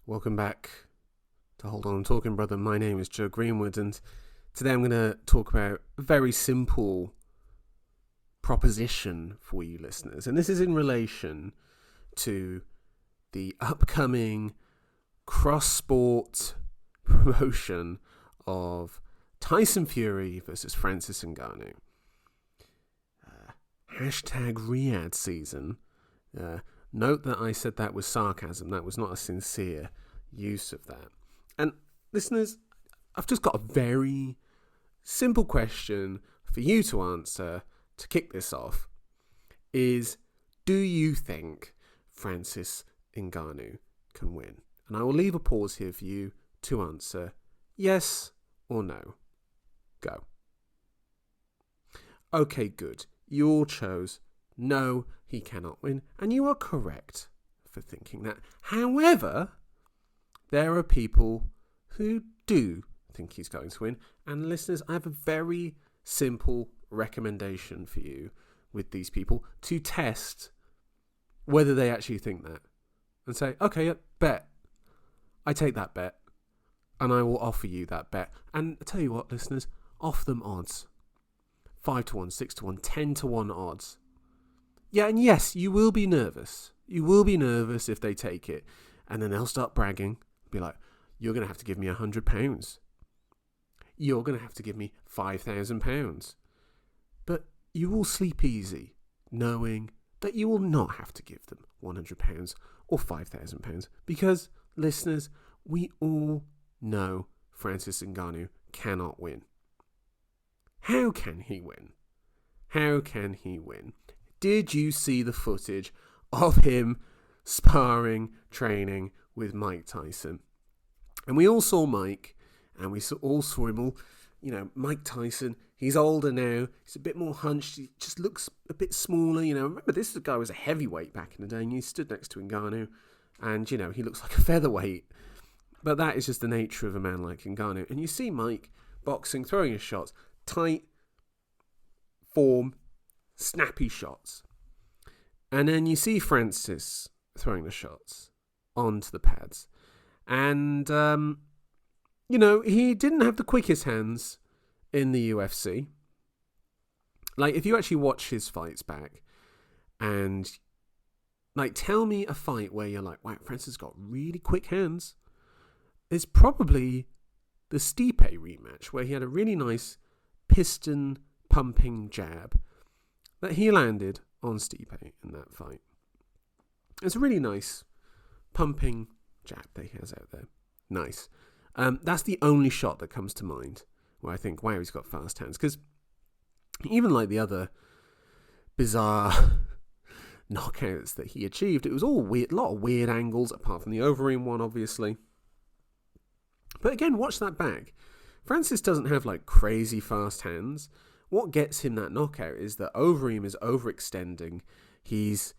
Welcome back to Hold On I'm Talking, Brother. My name is Joe Greenwood, and today I'm going to talk about a very simple proposition for you listeners. And this is in relation to the upcoming cross-sport promotion of Tyson Fury versus Francis Ngannou. Hashtag riyadhseason. Note that I said that with sarcasm. That was not a sincere use of that. And listeners, I've just got a very simple question for you to answer to kick this off. Is, do you think Francis Ngannou can win? And I will leave a pause here for you to answer yes or no. Go. Okay, good. You all chose no, he cannot win, and you are correct for thinking that. However, there are people who do think he's going to win, and listeners, I have a very simple recommendation for you with these people to test whether they actually think that, and say, okay, bet. I take that bet, and I will offer you that bet. And I tell you what, listeners, offer them odds. 5 to 1, 6 to 1, 10 to 1 odds. Yeah, and yes, you will be nervous. You will be nervous if they take it. And then they'll start bragging. Be like, you're going to have to give me £100. You're going to have to give me £5,000. But you will sleep easy, knowing that you will not have to give them £100 or £5,000. Because, listeners, we all know Francis Ngannou cannot win. How can he win? How can he win? Did you see the footage of him sparring, training with Mike Tyson? And we all saw Mike, and we all saw him all, Mike Tyson, he's older now, he's a bit more hunched, he just looks a bit smaller, Remember, this guy was a heavyweight back in the day, and he stood next to Ngannou, and, he looks like a featherweight. But that is just the nature of a man like Ngannou. And you see Mike boxing, throwing his shots, tight form, snappy shots. And then you see Francis throwing the shots onto the pads. And, he didn't have the quickest hands in the UFC. Like, if you actually watch his fights back and, tell me a fight where you're like, wow, Francis got really quick hands. It's probably the Stipe rematch where he had a really nice piston pumping jab that he landed on Stipe in that fight. It's a really nice pumping jab that he has out there. Nice. That's the only shot that comes to mind where I think, wow, he's got fast hands. Because even like the other bizarre knockouts that he achieved, it was all weird, a lot of weird angles, apart from the Overeem one, obviously. But again, watch that back. Francis doesn't have crazy fast hands. What gets him that knockout is that Overeem is overextending. There's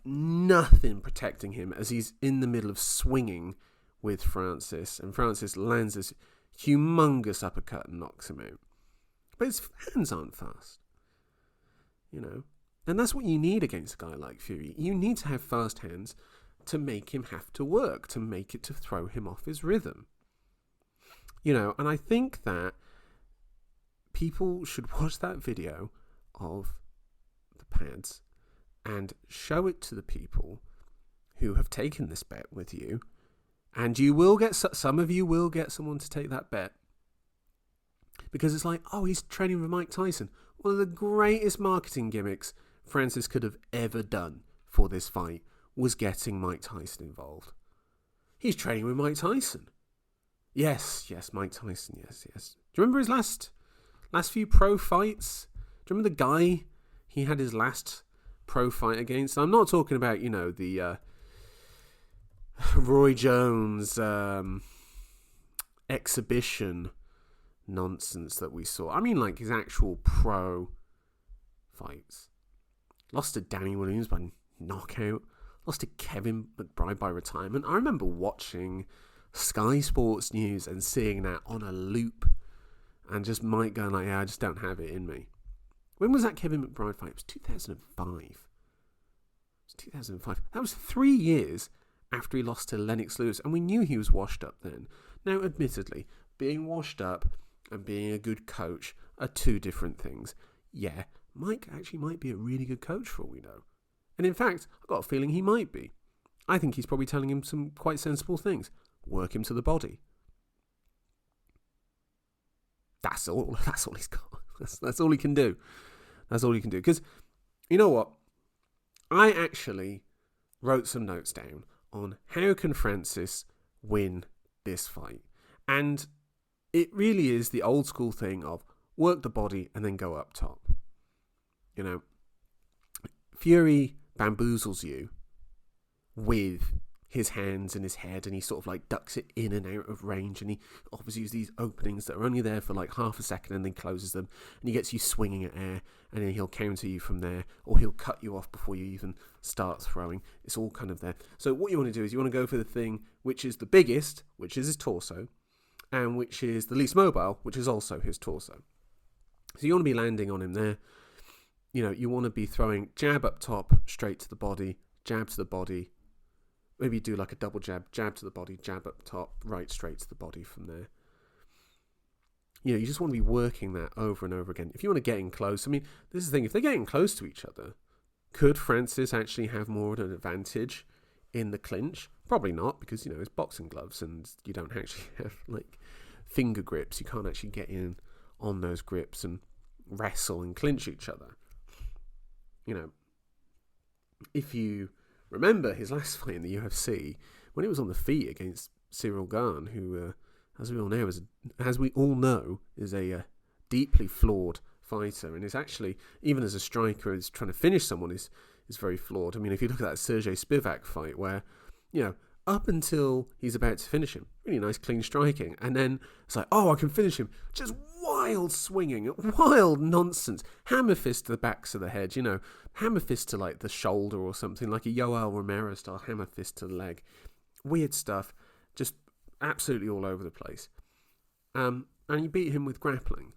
nothing protecting him as he's in the middle of swinging with Francis, and Francis lands this humongous uppercut and knocks him out. But his hands aren't fast, and that's what you need against a guy like Fury. You need to have fast hands to make him have to work, to make it to throw him off his rhythm. And I think that people should watch that video of the pads and show it to the people who have taken this bet with you. And you will get, some of you will get someone to take that bet. Because it's like, oh, he's training with Mike Tyson. One of the greatest marketing gimmicks Francis could have ever done for this fight was getting Mike Tyson involved. He's training with Mike Tyson. Yes, Mike Tyson, yes. Do you remember his last few pro fights? Do you remember the guy he had his last pro fight against? I'm not talking about, the Roy Jones exhibition nonsense that we saw. I mean, his actual pro fights. Lost to Danny Williams by knockout. Lost to Kevin McBride by retirement. I remember watching Sky Sports News and seeing that on a loop, and just Mike going I just don't have it in me. When was that Kevin McBride fight? It was 2005. That was 3 years after he lost to Lennox Lewis, and we knew he was washed up then. Now, admittedly, being washed up and being a good coach are two different things. Yeah, Mike actually might be a really good coach for all we know. And in fact, I've got a feeling he might be. I think he's probably telling him some quite sensible things. Work him to the body. That's all he's got. That's all he can do. That's all he can do. Because, you know what? I actually wrote some notes down on how can Francis win this fight. And it really is the old school thing of work the body and then go up top. You know, Fury bamboozles you with his hands and his head, and he sort of like ducks it in and out of range, and he obviously uses these openings that are only there for like half a second and then closes them, and he gets you swinging at air, and then he'll counter you from there, or he'll cut you off before you even start throwing. It's all kind of there. So what you want to do is you want to go for the thing which is the biggest, which is his torso, and which is the least mobile, which is also his torso. So you want to be landing on him there. You know, you want to be throwing jab up top, straight to the body, jab to the body. Maybe do like a double jab, jab to the body, jab up top, right straight to the body from there. You know, you just want to be working that over and over again. If you want to get in close, I mean, this is the thing, if they're getting close to each other, could Francis actually have more of an advantage in the clinch? Probably not, because, you know, it's boxing gloves and you don't actually have, like, finger grips. You can't actually get in on those grips and wrestle and clinch each other. You know, if you remember his last fight in the UFC, when he was on the feet against Cyril Gane, who, as we all know, is a deeply flawed fighter, and is actually, even as a striker, is trying to finish someone is very flawed. I mean, if you look at that Sergey Spivak fight, where, you know, up until he's about to finish him, really nice clean striking, and then it's like, oh, I can finish him, just wild swinging, wild nonsense, hammer fist to the backs of the head, you know, hammer fist to like the shoulder or something, like a Yoel Romero style hammer fist to the leg, weird stuff, just absolutely all over the place. And you beat him with grappling.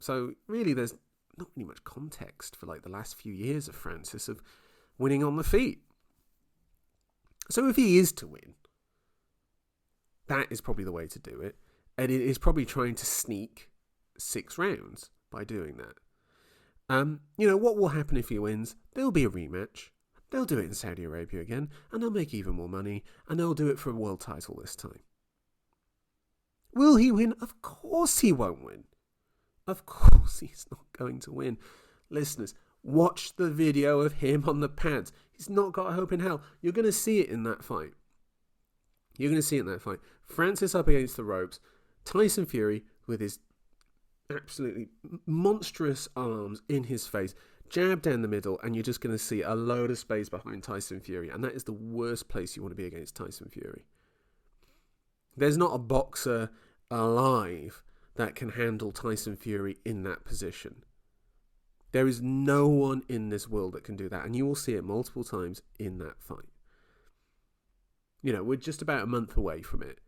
So really there's not really much context for like the last few years of Francis of winning on the feet. So if he is to win, that is probably the way to do it. And it is probably trying to sneak 6 rounds by doing that. You know, what will happen if he wins? There'll be a rematch. They'll do it in Saudi Arabia again, and they'll make even more money, and they'll do it for a world title this time. Will he win? Of course he won't win. Of course he's not going to win. Listeners, watch the video of him on the pads. He's not got a hope in hell. You're going to see it in that fight. Francis up against the ropes. Tyson Fury with his absolutely monstrous arms in his face. Jab down the middle, and you're just going to see a load of space behind Tyson Fury. And that is the worst place you want to be against Tyson Fury. There's not a boxer alive that can handle Tyson Fury in that position. There is no one in this world that can do that, and you will see it multiple times in that fight. You know, we're just about a month away from it.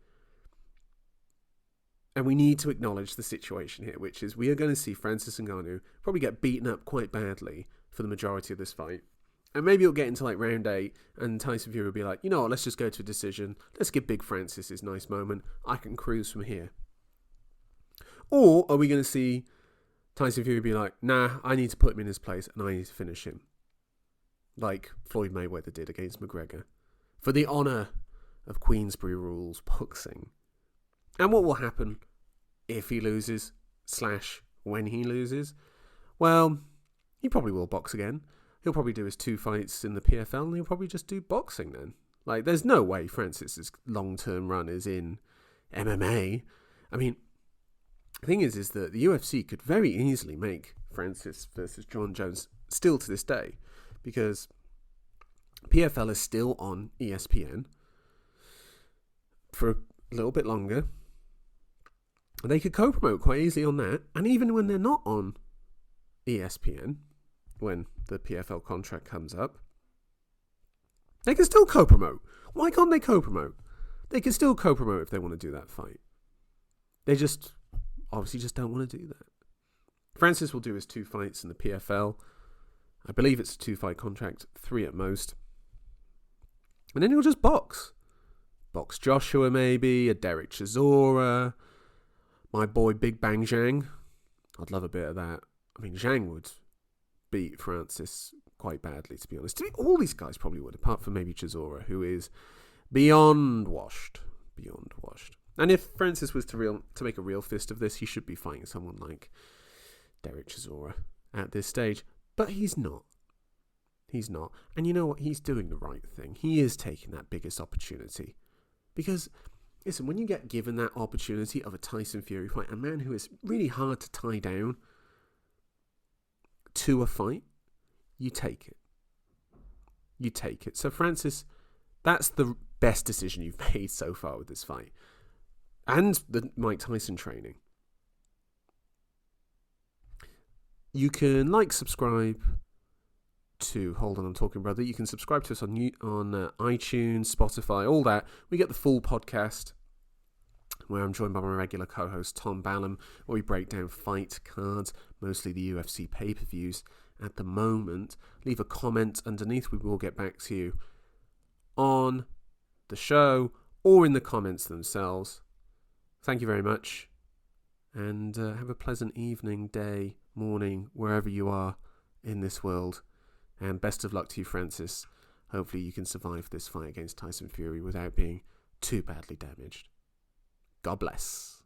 And we need to acknowledge the situation here, which is we are going to see Francis Ngannou probably get beaten up quite badly for the majority of this fight. And maybe it'll get into like round 8, and Tyson Fury will be like, you know what, let's just go to a decision. Let's give Big Francis his nice moment. I can cruise from here. Or are we going to see Tyson Fury be like, nah, I need to put him in his place and I need to finish him. Like Floyd Mayweather did against McGregor. For the honour of Queensberry rules boxing. And what will happen if he loses, / when he loses? Well, he probably will box again. He'll probably do his 2 fights in the PFL and he'll probably just do boxing then. Like, there's no way Francis's long-term run is in MMA. I mean, the thing is that the UFC could very easily make Francis versus John Jones still to this day, because PFL is still on ESPN for a little bit longer. They could co-promote quite easily on that, and even when they're not on ESPN, when the PFL contract comes up, they can still co-promote. Why can't they co-promote? They can still co-promote if they want to do that fight. They just obviously just don't want to do that. Francis will do his 2 fights in the PFL. I believe it's a 2-fight contract, 3 at most. And then he'll just box. box Joshua maybe, a Derek Chisora, my boy Big Bang Zhang. I'd love a bit of that. I mean, Zhang would beat Francis quite badly, to be honest. All these guys probably would, apart from maybe Chisora, who is beyond washed. Beyond washed. And if Francis was to make a real fist of this, he should be fighting someone like Derek Chisora at this stage. But he's not. He's not. And you know what? He's doing the right thing. He is taking that biggest opportunity. Because, listen, when you get given that opportunity of a Tyson Fury fight, a man who is really hard to tie down to a fight, you take it. You take it. So, Francis, that's the best decision you've made so far with this fight. And the Mike Tyson training. You can subscribe to Hold On, I'm Talking Brother. You can subscribe to us on iTunes, Spotify, all that. We get the full podcast where I'm joined by my regular co-host Tom Ballum, where we break down fight cards, mostly the UFC pay-per-views at the moment. Leave a comment underneath. We will get back to you on the show or in the comments themselves. Thank you very much, and have a pleasant evening, day, morning, wherever you are in this world. And best of luck to you, Francis. Hopefully you can survive this fight against Tyson Fury without being too badly damaged. God bless.